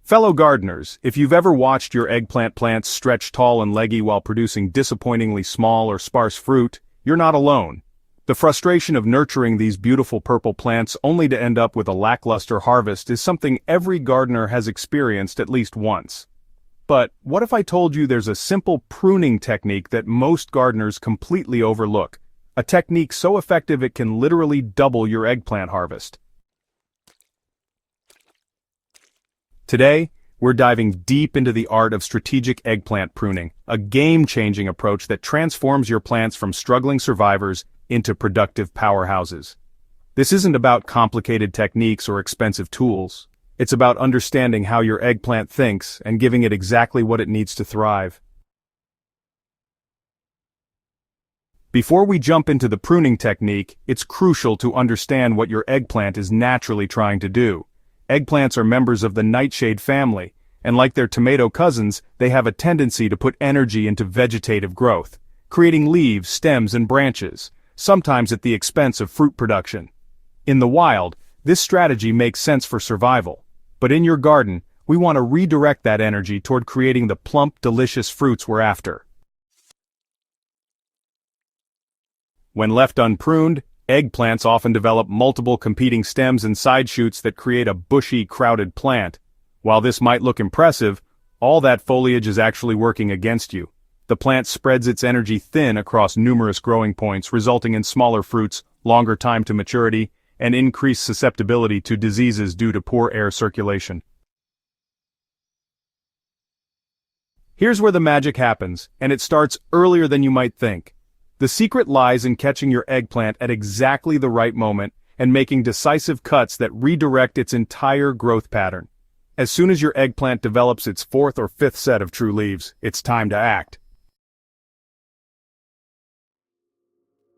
Fellow gardeners, if you've ever watched your eggplant plants stretch tall and leggy while producing disappointingly small or sparse fruit, you're not alone. The frustration of nurturing these beautiful purple plants only to end up with a lackluster harvest is something every gardener has experienced at least once. But what if I told you there's a simple pruning technique that most gardeners completely overlook? A technique so effective it can literally double your eggplant harvest. Today, we're diving deep into the art of strategic eggplant pruning, a game-changing approach that transforms your plants from struggling survivors into productive powerhouses. This isn't about complicated techniques or expensive tools. It's about understanding how your eggplant thinks and giving it exactly what it needs to thrive. Before we jump into the pruning technique, it's crucial to understand what your eggplant is naturally trying to do. Eggplants are members of the nightshade family, and like their tomato cousins, they have a tendency to put energy into vegetative growth, creating leaves, stems, and branches, sometimes at the expense of fruit production. In the wild, this strategy makes sense for survival, but in your garden, we want to redirect that energy toward creating the plump, delicious fruits we're after. When left unpruned, eggplants often develop multiple competing stems and side shoots that create a bushy, crowded plant. While this might look impressive, all that foliage is actually working against you. The plant spreads its energy thin across numerous growing points, resulting in smaller fruits, longer time to maturity, and increased susceptibility to diseases due to poor air circulation. Here's where the magic happens, and it starts earlier than you might think. The secret lies in catching your eggplant at exactly the right moment and making decisive cuts that redirect its entire growth pattern. As soon as your eggplant develops its fourth or fifth set of true leaves, it's time to act.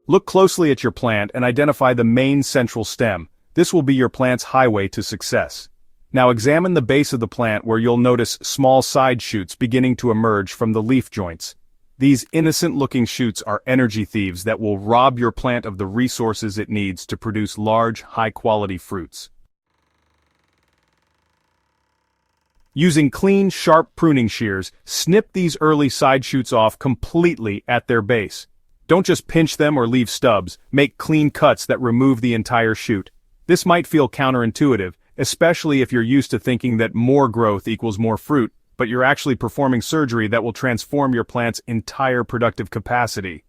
Look closely at your plant and identify the main central stem. This will be your plant's highway to success. Now examine the base of the plant where you'll notice small side shoots beginning to emerge from the leaf joints. These innocent-looking shoots are energy thieves that will rob your plant of the resources it needs to produce large, high-quality fruits. Using clean, sharp pruning shears, snip these early side shoots off completely at their base. Don't just pinch them or leave stubs, make clean cuts that remove the entire shoot. This might feel counterintuitive, especially if you're used to thinking that more growth equals more fruit, but you're actually performing surgery that will transform your plant's entire productive capacity.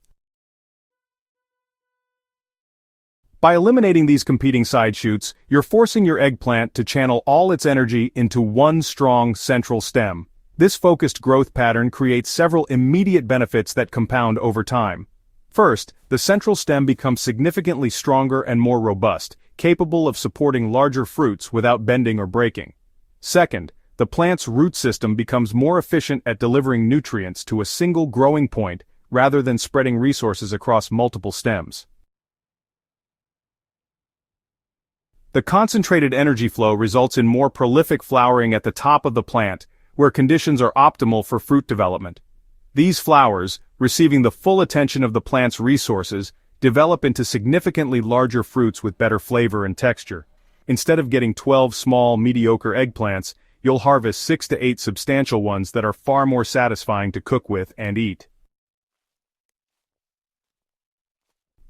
By eliminating these competing side shoots, you're forcing your eggplant to channel all its energy into one strong central stem. This focused growth pattern creates several immediate benefits that compound over time. First, the central stem becomes significantly stronger and more robust, capable of supporting larger fruits without bending or breaking. Second, the plant's root system becomes more efficient at delivering nutrients to a single growing point rather than spreading resources across multiple stems. The concentrated energy flow results in more prolific flowering at the top of the plant, where conditions are optimal for fruit development. These flowers, receiving the full attention of the plant's resources, develop into significantly larger fruits with better flavor and texture. Instead of getting 12 small, mediocre eggplants, you'll harvest 6 to 8 substantial ones that are far more satisfying to cook with and eat.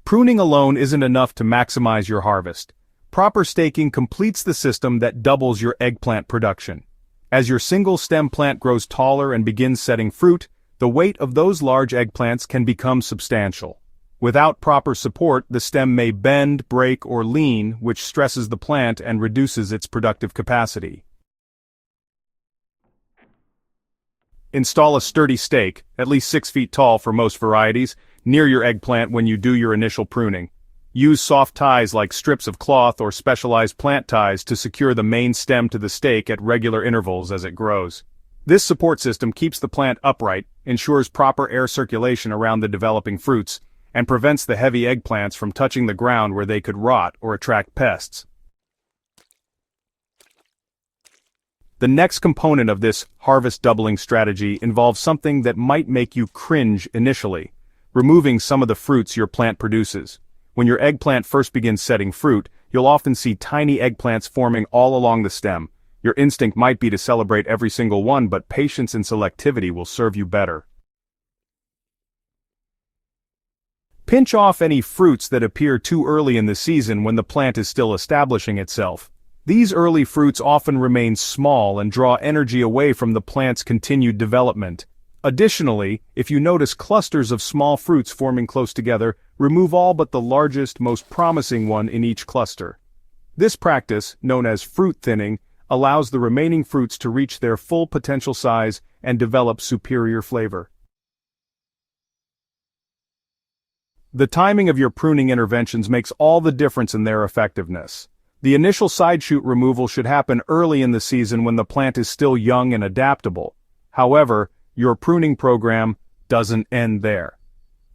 Pruning alone isn't enough to maximize your harvest. Proper staking completes the system that doubles your eggplant production. As your single stem plant grows taller and begins setting fruit, the weight of those large eggplants can become substantial. Without proper support, the stem may bend, break, or lean, which stresses the plant and reduces its productive capacity. Install a sturdy stake, at least 6 feet tall for most varieties, near your eggplant when you do your initial pruning. Use soft ties like strips of cloth or specialized plant ties to secure the main stem to the stake at regular intervals as it grows. This support system keeps the plant upright, ensures proper air circulation around the developing fruits, and prevents the heavy eggplants from touching the ground where they could rot or attract pests. The next component of this harvest doubling strategy involves something that might make you cringe initially: removing some of the fruits your plant produces. When your eggplant first begins setting fruit, you'll often see tiny eggplants forming all along the stem, Your instinct might be to celebrate every single one, but patience and selectivity will serve you better. Pinch off any fruits that appear too early in the season when the plant is still establishing itself. These early fruits often remain small and draw energy away from the plant's continued development. Additionally, if you notice clusters of small fruits forming close together, remove all but the largest, most promising one in each cluster. This practice, known as fruit thinning, allows the remaining fruits to reach their full potential size and develop superior flavor. The timing of your pruning interventions makes all the difference in their effectiveness. The initial side shoot removal should happen early in the season when the plant is still young and adaptable. However, your pruning program doesn't end there.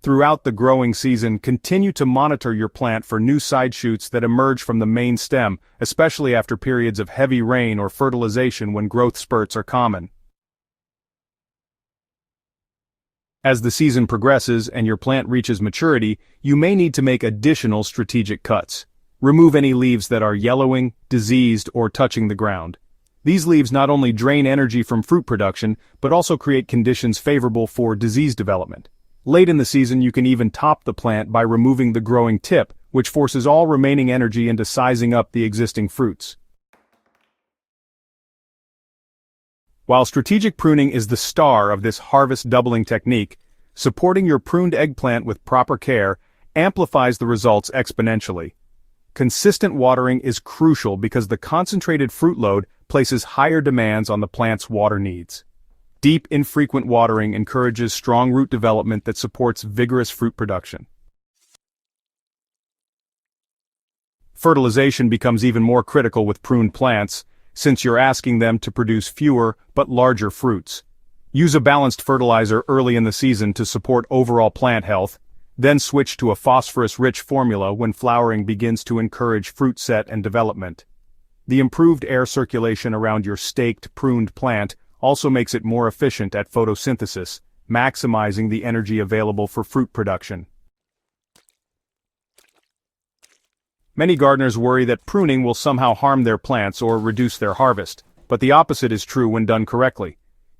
Throughout the growing season, continue to monitor your plant for new side shoots that emerge from the main stem, especially after periods of heavy rain or fertilization when growth spurts are common. As the season progresses and your plant reaches maturity, you may need to make additional strategic cuts. Remove any leaves that are yellowing, diseased, or touching the ground. These leaves not only drain energy from fruit production, but also create conditions favorable for disease development. Late in the season, you can even top the plant by removing the growing tip, which forces all remaining energy into sizing up the existing fruits. While strategic pruning is the star of this harvest doubling technique, supporting your pruned eggplant with proper care amplifies the results exponentially. Consistent watering is crucial because the concentrated fruit load places higher demands on the plant's water needs. Deep, infrequent watering encourages strong root development that supports vigorous fruit production. Fertilization becomes even more critical with pruned plants, since you're asking them to produce fewer but larger fruits. Use a balanced fertilizer early in the season to support overall plant health, then switch to a phosphorus-rich formula when flowering begins to encourage fruit set and development. The improved air circulation around your staked, pruned plant also makes it more efficient at photosynthesis, maximizing the energy available for fruit production. Many gardeners worry that pruning will somehow harm their plants or reduce their harvest, but the opposite is true when done correctly.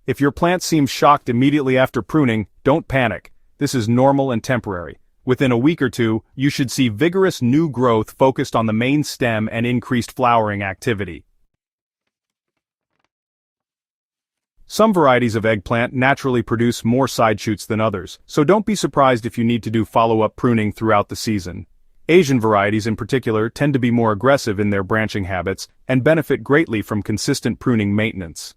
If your plant seems shocked immediately after pruning, don't panic. This is normal and temporary. Within a week or two, you should see vigorous new growth focused on the main stem and increased flowering activity. Some varieties of eggplant naturally produce more side shoots than others, so don't be surprised if you need to do follow-up pruning throughout the season. Asian varieties in particular tend to be more aggressive in their branching habits and benefit greatly from consistent pruning maintenance.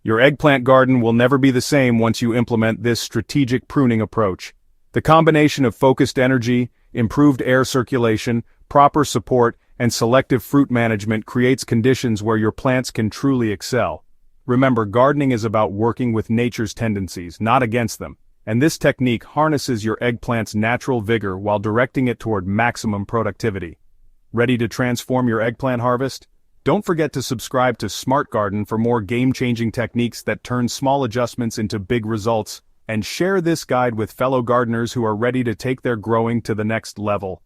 Your eggplant garden will never be the same once you implement this strategic pruning approach. The combination of focused energy, improved air circulation, proper support, and selective fruit management creates conditions where your plants can truly excel. Remember, gardening is about working with nature's tendencies, not against them, and this technique harnesses your eggplant's natural vigor while directing it toward maximum productivity. Ready to transform your eggplant harvest? Don't forget to subscribe to Smart Garden for more game-changing techniques that turn small adjustments into big results, and share this guide with fellow gardeners who are ready to take their growing to the next level.